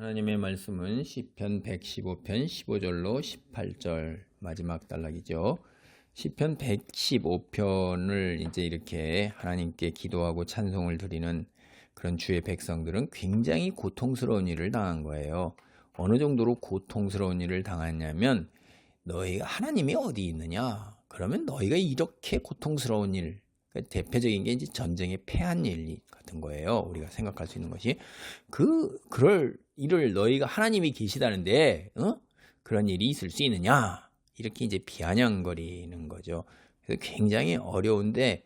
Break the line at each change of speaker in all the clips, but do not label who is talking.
하나님의 말씀은 시편 115편 15절로 18절 마지막 단락이죠. 시편 115편을 이제 이렇게 하나님께 기도하고 찬송을 드리는 그런 주의 백성들은 굉장히 고통스러운 일을 당한 거예요. 어느 정도로 고통스러운 일을 당했냐면 너희가 하나님이 어디 있느냐? 그러면 너희가 이렇게 고통스러운 일, 대표적인 게 이제 전쟁에 패한 일 같은 거예요. 우리가 생각할 수 있는 것이 그럴 일을 너희가 하나님이 계시다는데 그런 일이 있을 수 있느냐? 이렇게 이제 비아냥거리는 거죠. 그래서 굉장히 어려운데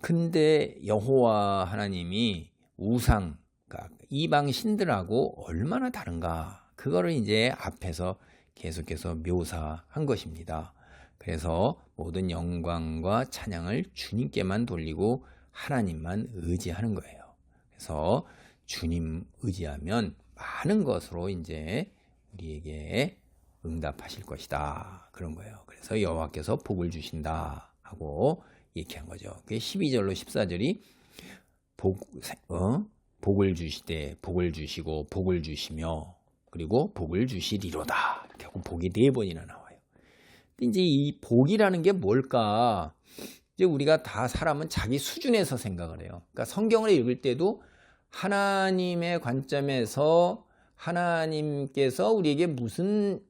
근데 여호와 하나님이 우상, 그러니까 이방 신들하고 얼마나 다른가? 그거를 이제 앞에서 계속해서 묘사한 것입니다. 그래서 모든 영광과 찬양을 주님께만 돌리고 하나님만 의지하는 거예요. 그래서 주님 의지하면 많은 것으로 이제 우리에게 응답하실 것이다. 그런 거예요. 그래서 여호와께서 복을 주신다 하고 얘기한 거죠. 그게 12절로 14절이 복을 주시되 복을 주시고 복을 주시며 그리고 복을 주시리로다. 이렇게 하고 복이 4번이나 나와요. 이제 이 복이라는 게 뭘까? 이제 우리가 다 사람은 자기 수준에서 생각을 해요. 그러니까 성경을 읽을 때도 하나님의 관점에서 하나님께서 우리에게 무슨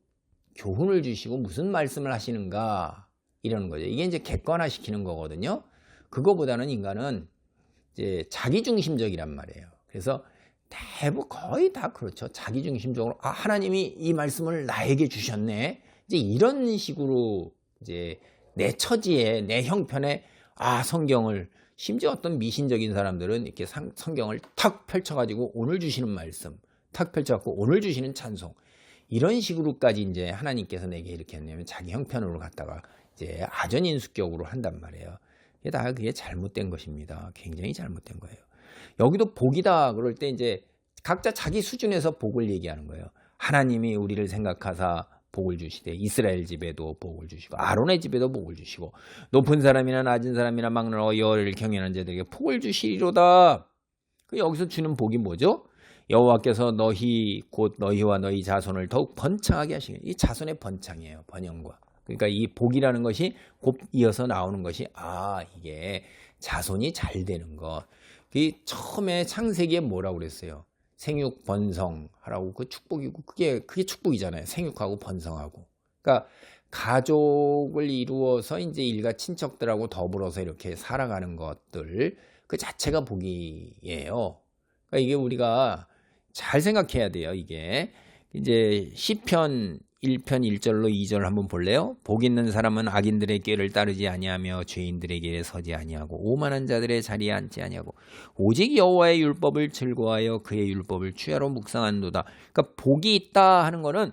교훈을 주시고 무슨 말씀을 하시는가 이러는 거죠. 이게 이제 객관화시키는 거거든요. 그거보다는 인간은 이제 자기중심적이란 말이에요. 그래서 대부분 거의 다 그렇죠. 자기중심적으로 하나님이 이 말씀을 나에게 주셨네. 이제 이런 식으로 이제 내 처지에 내 형편에 성경을 심지어 어떤 미신적인 사람들은 이렇게 성경을 탁 펼쳐가지고 오늘 주시는 말씀 탁 펼쳐갖고 오늘 주시는 찬송 이런 식으로까지 이제 하나님께서 내게 이렇게 했냐면 자기 형편으로 갖다가 이제 아전인수격으로 한단 말이에요. 그게 잘못된 것입니다. 굉장히 잘못된 거예요. 여기도 복이다 그럴 때 이제 각자 자기 수준에서 복을 얘기하는 거예요. 하나님이 우리를 생각하사 복을 주시되 이스라엘 집에도 복을 주시고 아론의 집에도 복을 주시고 높은 사람이나 낮은 사람이나 막론하고 여호와를 경외하는 자들에게 복을 주시리로다. 여기서 주는 복이 뭐죠? 여호와께서 너희 곧 너희와 너희 자손을 더욱 번창하게 하시겠다. 이 자손의 번창이에요. 번영과. 그러니까 이 복이라는 것이 곧 이어서 나오는 것이 이게 자손이 잘 되는 것. 처음에 창세기에 뭐라고 그랬어요? 생육 번성하라고 그 축복이고 그게 축복이잖아요. 생육하고 번성하고. 그러니까 가족을 이루어서 이제 일가 친척들하고 더불어서 이렇게 살아가는 것들 그 자체가 복이에요. 그러니까 이게 우리가 잘 생각해야 돼요. 이게 이제 시편 1편 1절로 2절 한번 볼래요? 복 있는 사람은 악인들의 꾀를 따르지 아니하며 죄인들의 길에 서지 아니하고 오만한 자들의 자리에 앉지 아니하고 오직 여호와의 율법을 즐거워하여 그의 율법을 주야로 묵상한도다. 그러니까 복이 있다 하는 거는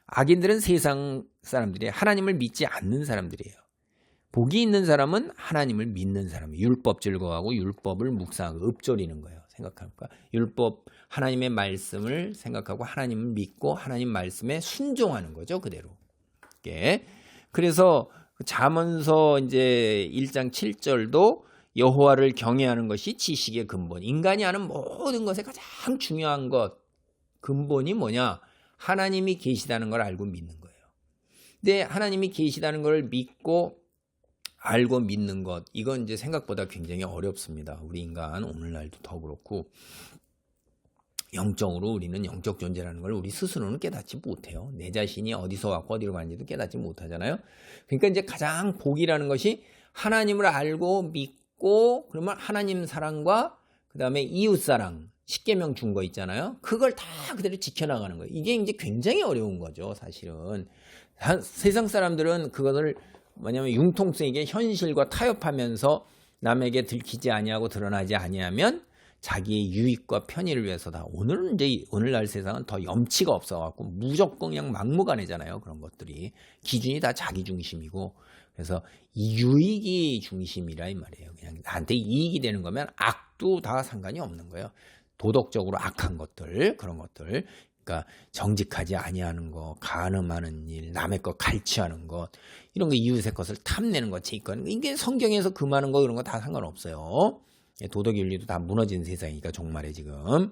악인들은 세상 사람들이 하나님을 믿지 않는 사람들이에요. 복이 있는 사람은 하나님을 믿는 사람이에요. 율법 즐거워하고 율법을 묵상하고 읊조리는 거예요. 생각할까? 율법 하나님의 말씀을 생각하고 하나님을 믿고 하나님 말씀에 순종하는 거죠. 그대로. 그래서 잠언서 이제 1장 7절도 여호와를 경외하는 것이 지식의 근본. 인간이 하는 모든 것에 가장 중요한 것 근본이 뭐냐? 하나님이 계시다는 걸 알고 믿는 거예요. 근데 하나님이 계시다는 걸 믿고 알고 믿는 것 이건 이제 생각보다 굉장히 어렵습니다. 우리 인간 오늘날도 더 그렇고 영적으로 우리는 영적 존재라는 걸 우리 스스로는 깨닫지 못해요. 내 자신이 어디서 왔고 어디로 가는지도 깨닫지 못하잖아요. 그러니까 이제 가장 복이라는 것이 하나님을 알고 믿고 그러면 하나님 사랑과 그 다음에 이웃 사랑 10계명 준 거 있잖아요. 그걸 다 그대로 지켜나가는 거예요. 이게 이제 굉장히 어려운 거죠. 사실은 세상 사람들은 그것을 뭐냐면 융통성에게 현실과 타협하면서 남에게 들키지 아니하고 드러나지 아니하면 자기의 유익과 편의를 위해서다. 오늘은 이제 오늘날 세상은 더 염치가 없어갖고 무조건 그냥 막무가내잖아요. 그런 것들이 기준이 다 자기 중심이고 그래서 이 유익이 중심이라 이 말이에요. 그냥 나한테 이익이 되는 거면 악도 다 상관이 없는 거예요. 도덕적으로 악한 것들 그런 것들. 그러니까 정직하지 아니하는 거, 간음하는 일, 남의 것 갈취하는 것, 이런 거 이웃의 것을 탐내는 것, 제 것, 이게 성경에서 금하는 거 이런 거 다 상관없어요. 도덕 윤리도 다 무너진 세상이니까 종말에 지금.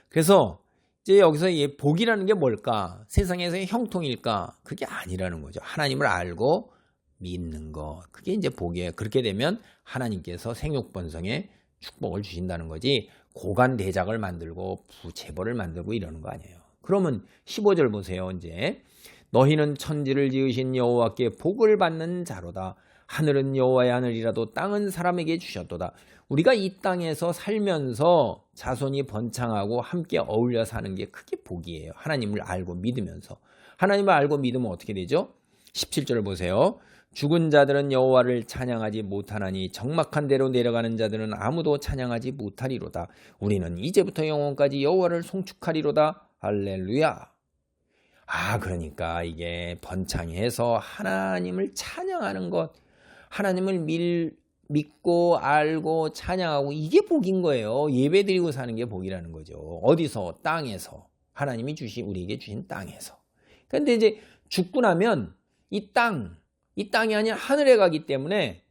그래서 이제 여기서 이 복이라는 게 뭘까? 세상에서의 형통일까? 그게 아니라는 거죠. 하나님을 알고 믿는 것. 그게 이제 복이에요. 그렇게 되면 하나님께서 생육번성에 축복을 주신다는 거지 고관대작을 만들고 부재벌을 만들고 이러는 거 아니에요. 그러면 15절 보세요. 이제 너희는 천지를 지으신 여호와께 복을 받는 자로다. 하늘은 여호와의 하늘이라도 땅은 사람에게 주셨도다. 우리가 이 땅에서 살면서 자손이 번창하고 함께 어울려 사는 게 크게 복이에요. 하나님을 알고 믿으면서. 하나님을 알고 믿으면 어떻게 되죠? 17절을 보세요. 죽은 자들은 여호와를 찬양하지 못하나니 적막한 데로 내려가는 자들은 아무도 찬양하지 못하리로다. 우리는 이제부터 영원까지 여호와를 송축하리로다. 할렐루야. 그러니까 이게 번창해서 하나님을 찬양하는 것, 하나님을 믿고 알고 찬양하고 이게 복인 거예요. 예배드리고 사는 게 복이라는 거죠. 어디서? 땅에서. 하나님이 우리에게 주신 땅에서. 그런데 이제 죽고 나면 이 땅이 아니라 하늘에 가기 때문에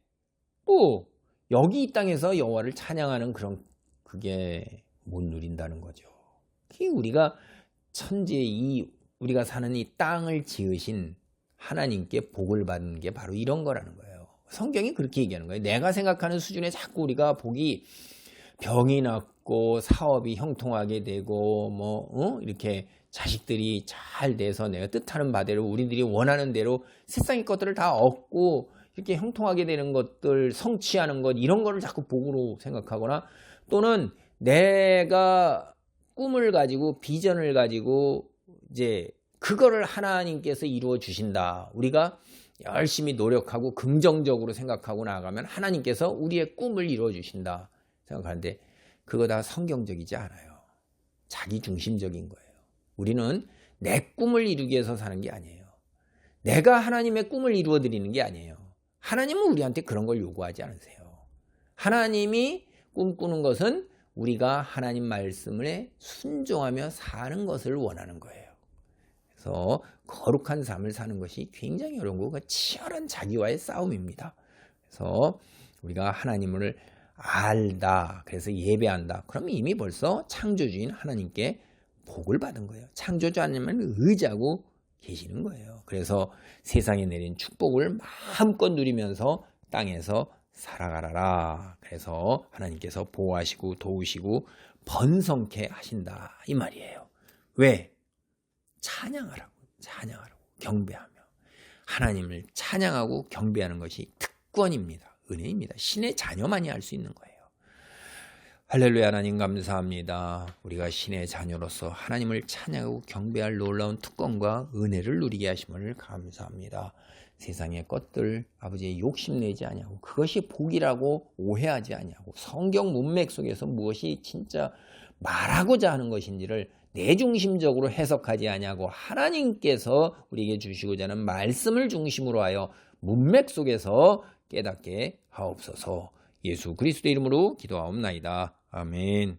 또 여기 이 땅에서 여호와를 찬양하는 그게 못 누린다는 거죠. 우리가 천지에 우리가 사는 이 땅을 지으신 하나님께 복을 받는 게 바로 이런 거라는 거예요. 성경이 그렇게 얘기하는 거예요. 내가 생각하는 수준에 자꾸 우리가 복이 병이 낫고 사업이 형통하게 되고 이렇게 자식들이 잘 돼서 내가 뜻하는 바대로 우리들이 원하는 대로 세상의 것들을 다 얻고 이렇게 형통하게 되는 것들, 성취하는 것 이런 거를 자꾸 복으로 생각하거나 또는 내가 꿈을 가지고 비전을 가지고 이제 그거를 하나님께서 이루어 주신다. 우리가 열심히 노력하고 긍정적으로 생각하고 나아가면 하나님께서 우리의 꿈을 이루어 주신다 생각하는데 그거 다 성경적이지 않아요. 자기 중심적인 거예요. 우리는 내 꿈을 이루기 위해서 사는 게 아니에요. 내가 하나님의 꿈을 이루어 드리는 게 아니에요. 하나님은 우리한테 그런 걸 요구하지 않으세요. 하나님이 꿈꾸는 것은 우리가 하나님 말씀에 순종하며 사는 것을 원하는 거예요. 그래서 거룩한 삶을 사는 것이 굉장히 어려운 거고 치열한 자기와의 싸움입니다. 그래서 우리가 하나님을 알다. 그래서 예배한다. 그러면 이미 벌써 창조주인 하나님께 복을 받은 거예요. 창조주 하나님은 의지하고 계시는 거예요. 그래서 세상에 내린 축복을 마음껏 누리면서 땅에서 살아가라. 그래서 하나님께서 보호하시고 도우시고 번성케 하신다. 이 말이에요. 왜? 찬양하라고 경배하며 하나님을 찬양하고 경배하는 것이 특권입니다. 은혜입니다. 신의 자녀만이 할 수 있는 거예요. 할렐루야. 하나님 감사합니다. 우리가 신의 자녀로서 하나님을 찬양하고 경배할 놀라운 특권과 은혜를 누리게 하심을 감사합니다. 세상의 것들 아버지의 욕심내지 아니하고 그것이 복이라고 오해하지 아니하고 성경 문맥 속에서 무엇이 진짜 말하고자 하는 것인지를 내중심적으로 해석하지 아니하고 하나님께서 우리에게 주시고자 하는 말씀을 중심으로 하여 문맥 속에서 깨닫게 하옵소서. 예수 그리스도의 이름으로 기도하옵나이다. 아멘.